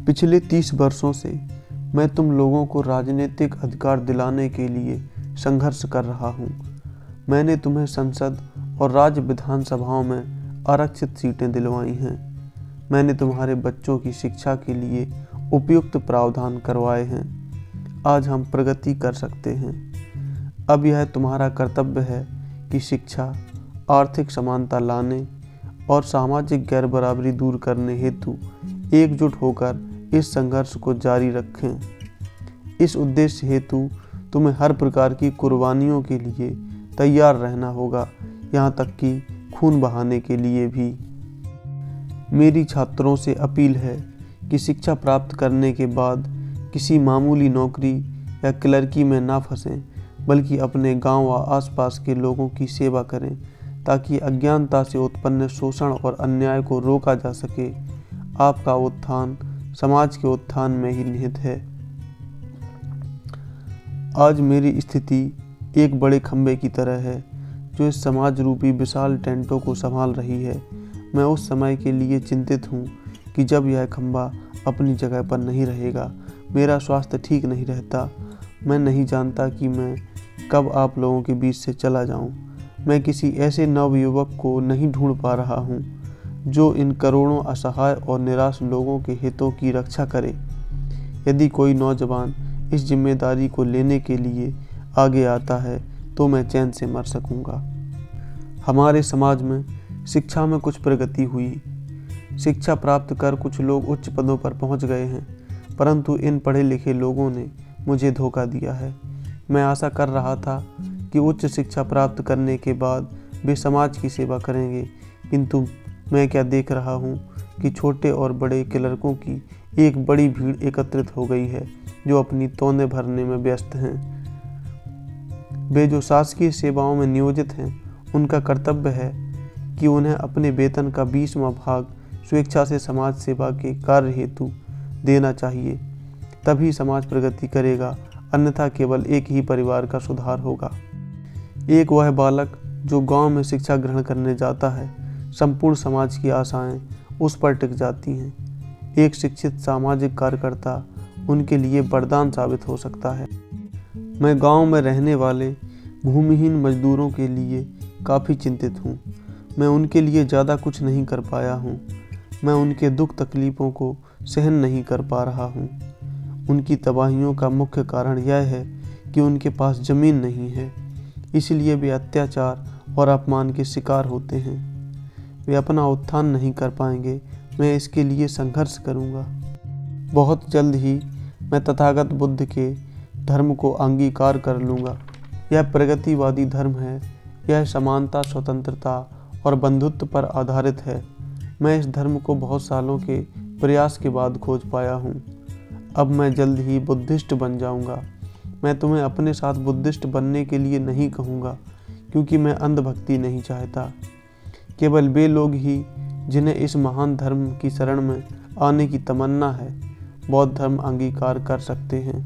पिछले 30 वर्षों से मैं तुम लोगों को राजनीतिक अधिकार दिलाने के लिए संघर्ष कर रहा हूँ। मैंने तुम्हें संसद और राज्य विधानसभाओं में आरक्षित सीटें दिलवाई हैं। मैंने तुम्हारे बच्चों की शिक्षा के लिए उपयुक्त प्रावधान करवाए हैं। आज हम प्रगति कर सकते हैं। अब यह तुम्हारा कर्तव्य है कि शिक्षा, आर्थिक समानता लाने और सामाजिक गैरबराबरी दूर करने हेतु एकजुट होकर इस संघर्ष को जारी रखें। इस उद्देश्य हेतु तुम्हें हर प्रकार की कुर्बानियों के लिए तैयार रहना होगा, यहाँ तक कि खून बहाने के लिए भी। मेरी छात्रों से अपील है कि शिक्षा प्राप्त करने के बाद किसी मामूली नौकरी या क्लर्की में ना फंसें, बल्कि अपने गांव व आसपास के लोगों की सेवा करें, ताकि अज्ञानता से उत्पन्न शोषण और अन्याय को रोका जा सके। आपका उत्थान समाज के उत्थान में ही निहित है। आज मेरी स्थिति एक बड़े खंभे की तरह है जो इस समाज रूपी विशाल टेंटों को संभाल रही है। मैं उस समय के लिए चिंतित हूँ कि जब यह खंभा अपनी जगह पर नहीं रहेगा। मेरा स्वास्थ्य ठीक नहीं रहता। मैं नहीं जानता कि मैं कब आप लोगों के बीच से चला जाऊँ। मैं किसी ऐसे नवयुवक को नहीं ढूंढ पा रहा हूँ जो इन करोड़ों असहाय और निराश लोगों के हितों की रक्षा करे। यदि कोई नौजवान इस जिम्मेदारी को लेने के लिए आगे आता है तो मैं चैन से मर सकूंगा। हमारे समाज में शिक्षा में कुछ प्रगति हुई। शिक्षा प्राप्त कर कुछ लोग उच्च पदों पर पहुंच गए हैं, परंतु इन पढ़े लिखे लोगों ने मुझे धोखा दिया है। मैं आशा कर रहा था कि उच्च शिक्षा प्राप्त करने के बाद वे समाज की सेवा करेंगे, किंतु मैं क्या देख रहा हूँ कि छोटे और बड़े क्लर्कों की एक बड़ी भीड़ एकत्रित हो गई है जो अपनी तौंदे भरने में व्यस्त हैं। वे जो शासकीय सेवाओं में नियोजित हैं, उनका कर्तव्य है कि उन्हें अपने वेतन का 20वां भाग स्वेच्छा से समाज सेवा के कार्य हेतु देना चाहिए। तभी समाज प्रगति करेगा, अन्यथा केवल एक ही परिवार का सुधार होगा। एक वह बालक जो गांव में शिक्षा ग्रहण करने जाता है, संपूर्ण समाज की आशाएं उस पर टिक जाती हैं। एक शिक्षित सामाजिक कार्यकर्ता उनके लिए वरदान साबित हो सकता है। मैं गांव में रहने वाले भूमिहीन मजदूरों के लिए काफ़ी चिंतित हूँ। मैं उनके लिए ज़्यादा कुछ नहीं कर पाया हूँ। मैं उनके दुख तकलीफ़ों को सहन नहीं कर पा रहा हूँ। उनकी तबाहियों का मुख्य कारण यह है कि उनके पास ज़मीन नहीं है, इसलिए वे अत्याचार और अपमान के शिकार होते हैं। वे अपना उत्थान नहीं कर पाएंगे। मैं इसके लिए संघर्ष करूंगा। बहुत जल्द ही मैं तथागत बुद्ध के धर्म को अंगीकार कर लूँगा। यह प्रगतिवादी धर्म है। यह समानता, स्वतंत्रता और बंधुत्व पर आधारित है। मैं इस धर्म को बहुत सालों के प्रयास के बाद खोज पाया हूँ। अब मैं जल्द ही बुद्धिस्ट बन जाऊँगा। मैं तुम्हें अपने साथ बुद्धिस्ट बनने के लिए नहीं कहूँगा, क्योंकि मैं अंधभक्ति नहीं चाहता। केवल वे लोग ही जिन्हें इस महान धर्म की शरण में आने की तमन्ना है, बौद्ध धर्म अंगीकार कर सकते हैं।